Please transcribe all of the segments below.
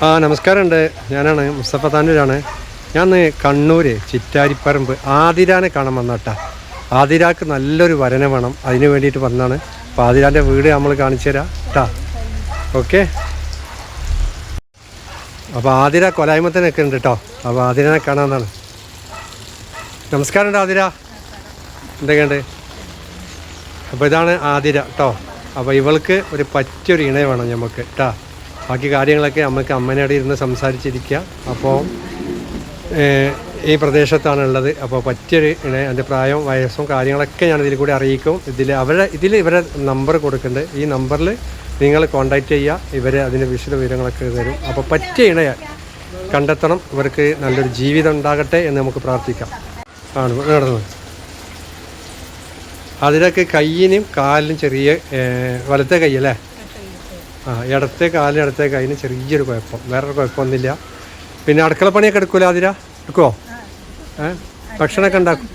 നമസ്കാരമുണ്ട്. ഞാനാണ് മുസ്തഫ താനൂരാണ്. ഞാൻ കണ്ണൂർ ചിറ്റാരിപ്പറമ്പ് ആതിരാനെ കാണാൻ വന്നട്ടാ. ആതിരാക്ക് നല്ലൊരു വരനെ വേണം, അതിന് വേണ്ടിയിട്ട് വന്നതാണ്. അപ്പോൾ ആതിരാൻ്റെ വീട് നമ്മൾ കാണിച്ചു തരാം കേട്ടാ. ഓക്കെ. അപ്പോൾ ആതിര കൊലായ്മത്തനൊക്കെ ഉണ്ട് കേട്ടോ. അപ്പോൾ ആതിരനെ കാണാമെന്നാണ്. നമസ്കാരമുണ്ട് ആതിര, എന്തൊക്കെയുണ്ട്? അപ്പോൾ ഇതാണ് ആതിര കേട്ടോ. അപ്പോൾ ഇവൾക്ക് ഒരു പറ്റിയൊരു ഇണയെ വേണം നമുക്ക് കേട്ടാ. ബാക്കി കാര്യങ്ങളൊക്കെ നമുക്ക് അമ്മേനോട് ഇരുന്ന് സംസാരിച്ചിരിക്കുക. അപ്പോൾ ഈ പ്രദേശത്താണുള്ളത്. അപ്പോൾ പറ്റിയൊരു എൻ്റെ പ്രായം വയസ്സും കാര്യങ്ങളൊക്കെ ഞാൻ ഇതിൽ കൂടി അറിയിക്കും. ഇവരെ നമ്പർ കൊടുക്കുന്നുണ്ട്. ഈ നമ്പറിൽ നിങ്ങൾ കോൺടാക്റ്റ് ചെയ്യുക. ഇവർ അതിൻ്റെ വിശദ വിവരങ്ങളൊക്കെ തരും. അപ്പോൾ പറ്റിയ ഇണയെ കണ്ടെത്തണം. ഇവർക്ക് നല്ലൊരു ജീവിതം ഉണ്ടാകട്ടെ എന്ന് നമുക്ക് പ്രാർത്ഥിക്കാം. ആണ് നടന്നത്. അതിലൊക്കെ കയ്യിനും കാലിനും ചെറിയ വലത്തെ കൈയല്ലേ, ഇടത്തെ കാലിന് ഇടത്തെ കൈയിന് ചെറിയൊരു കുഴപ്പം, വേറൊരു കുഴപ്പമൊന്നുമില്ല. പിന്നെ അടുക്കളപ്പണിയൊക്കെ എടുക്കുമല്ലോ ആതിര? എടുക്കുമോ? ഭക്ഷണമൊക്കെ ഉണ്ടാക്കും?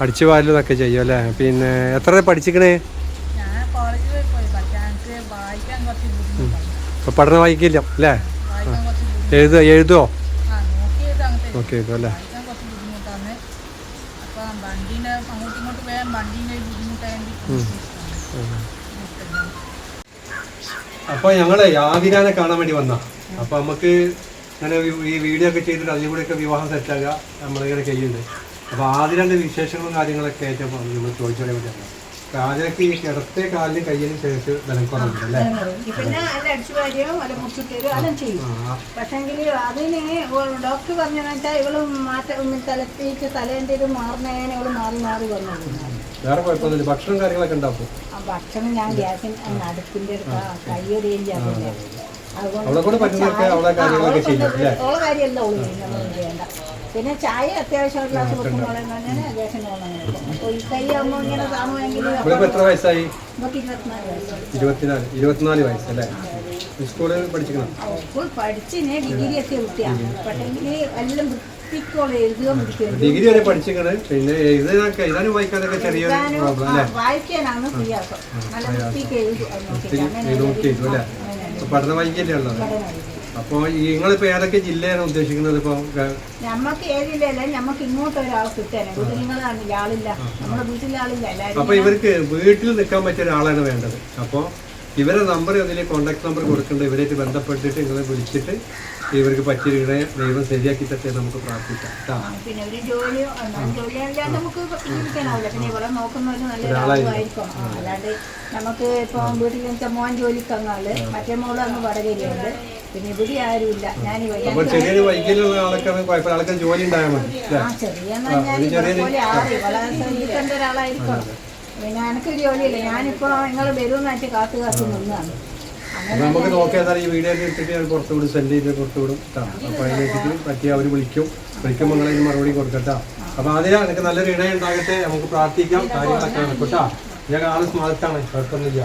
അടിച്ചു വാരലൊക്കെ ചെയ്യും അല്ലേ? പിന്നെ എത്ര പഠിച്ചിക്കണേ? ഇപ്പം പഠനം വായിക്കില്ല അല്ലേ? എഴുതുമോ? ഓക്കെ, എഴുതും അല്ലേ? അപ്പോൾ ഞങ്ങൾ ആതിരാനെ കാണാൻ വേണ്ടി വന്ന. അപ്പോൾ നമുക്ക് ഇങ്ങനെ ഈ വീഡിയോ ഒക്കെ ചെയ്തിട്ട് അതിൽ കൂടെയൊക്കെ വിവാഹം സെറ്റാക്കുക നമ്മളിങ്ങനെ ചെയ്യുന്നുണ്ട്. അപ്പോൾ ആതിരാൻ്റെ വിശേഷങ്ങളും കാര്യങ്ങളൊക്കെ ആയിട്ട് നമ്മൾ ചോദിച്ചറിയാൻ വേണ്ടിയാണ്. ആതിരക്ക് ഈ ഇടത്തെ കാലിനും കയ്യിനും ചേർത്ത് ബലം കുറവുണ്ട് അല്ലേ? പിന്നെ പക്ഷെങ്കിൽ അതിന് ഡോക്ടർ പറഞ്ഞെന്ന് വെച്ചാൽ ഇവള് തലത്തേക്ക് തലേൻ്റെ ഇത് മാറുന്നതിന് ഇവള് മാറി മാറി വന്നു. വേറെ കുഴപ്പമൊന്നുമില്ല. ഭക്ഷണം കാര്യങ്ങളൊക്കെ ഉണ്ടാക്കും. ഭക്ഷണം ഞാൻ ഗ്യാസിന് അടുപ്പിൻ്റെ കയ്യൊടിയില്ല. അവളെ കൂടെ പറ്റുന്നതൊക്കെ അവളെ കാര്യങ്ങളൊക്കെ ചെയ്യും. ഓളെ കാര്യമല്ല ഓള് ചെയ്യുന്നത്, ചെയ്യേണ്ട. പിന്നെ ചായ അത്യാവശ്യം ഒരു ഗ്ലാസ് കൊടുക്കുമ്പോൾ തന്നെ ഗ്യാസിന് അപ്പോൾ ഈ കൈ ആകുമ്പോൾ ഇങ്ങനെ കാണുമെങ്കിൽ. എത്ര വയസ്സായി? 24 വയസ്സല്ലേ? സ്കൂളിൽ പഠിച്ചിക്കണം? സ്കൂൾ പഠിച്ചിന് ഡിഗ്രി എത്തിയ കുട്ടിയാണ്. പക്ഷേങ്കിൽ എല്ലാം ഡിഗ്രി വരെ പഠിച്ചിക്കണ്. പിന്നെ എഴുതാനും വായിക്കാനൊക്കെ ചെറിയൊരു പ്രോബ്ലം അല്ലേ? വായിക്കാനാണ് പ്രയാസം. അല്ലേ? പഠന വൈകല്യം ഉള്ളത്. അപ്പോൾ നിങ്ങളിപ്പോ ഏതൊക്കെ ജില്ലയാണ് ഉദ്ദേശിക്കുന്നത്? ഇപ്പൊ നമ്മക്ക് ഏതില്ലല്ല, നമ്മക്ക് ഇങ്ങോട്ട് ഒരാൾ കിട്ടാൻ നിങ്ങളാണ് ആളില്ല, നമ്മുടെ വീട്ടിലെ ആളില്ല. അപ്പൊ ഇവർക്ക് വീട്ടിൽ നിൽക്കാൻ പറ്റിയ ഒരാളാണ് വേണ്ടത്. അപ്പോൾ ഇവരെ നമ്പർ അതിൽ കോൺടാക്ട് നമ്പർ കൊടുക്കേണ്ടത്. ഇവരായിട്ട് ബന്ധപ്പെട്ടിട്ട് നിങ്ങളെ വിളിച്ചിട്ട് ഇവർക്ക് പറ്റിയ ദൈവം ശരിയാക്കി തട്ടെ നമുക്ക് പ്രാർത്ഥിക്കാം. പിന്നെ ഒരു ജോലിയോ നമുക്ക് ജീവിക്കാനാവില്ല. പിന്നെ ഇവിടെ നോക്കുന്നവര് നല്ല ആളായിരിക്കും. അല്ലാണ്ട് നമുക്ക് ഇപ്പം വീട്ടിൽ വെച്ചാൽ മോൻ ജോലിക്ക് വന്നാല് മറ്റേ മോള് അങ്ങ് വടകരയുണ്ട്. പിന്നെ ഇവിടെ ആരുമില്ല. ചെറിയൊരു വൈകല്യമുള്ള ആൾക്കാർ ജോലി ഉണ്ടായാൽ മതി. ശ്രദ്ധിക്കേണ്ട ഒരാളായിരിക്കും. പിന്നെ എനിക്ക് ജോലിയില്ല. ഞാനിപ്പോ നിങ്ങൾ വരുമെന്നായിട്ട് കാത്തു നിന്നാണ്. നമുക്ക് നോക്കിയാൽ ഈ വീഡിയോ എടുത്തിട്ട് പുറത്തുവിടും, സെൻഡ് ചെയ്ത് പുറത്തുവിടും. അപ്പോൾ അതിനേക്ക് പറ്റിയ അവർ വിളിക്കുമ്പോൾ നിങ്ങളതിന് മറുപടി കൊടുക്കട്ടോ. അപ്പോൾ അതിന് എനിക്ക് നല്ലൊരു ഇണ ഉണ്ടാകട്ടെ, നമുക്ക് പ്രാർത്ഥിക്കാം. കാര്യങ്ങളൊക്കെ നടക്കട്ടാ. ഞാൻ ആള് സ്മാർട്ടാണ്, കുഴപ്പമൊന്നുമില്ല.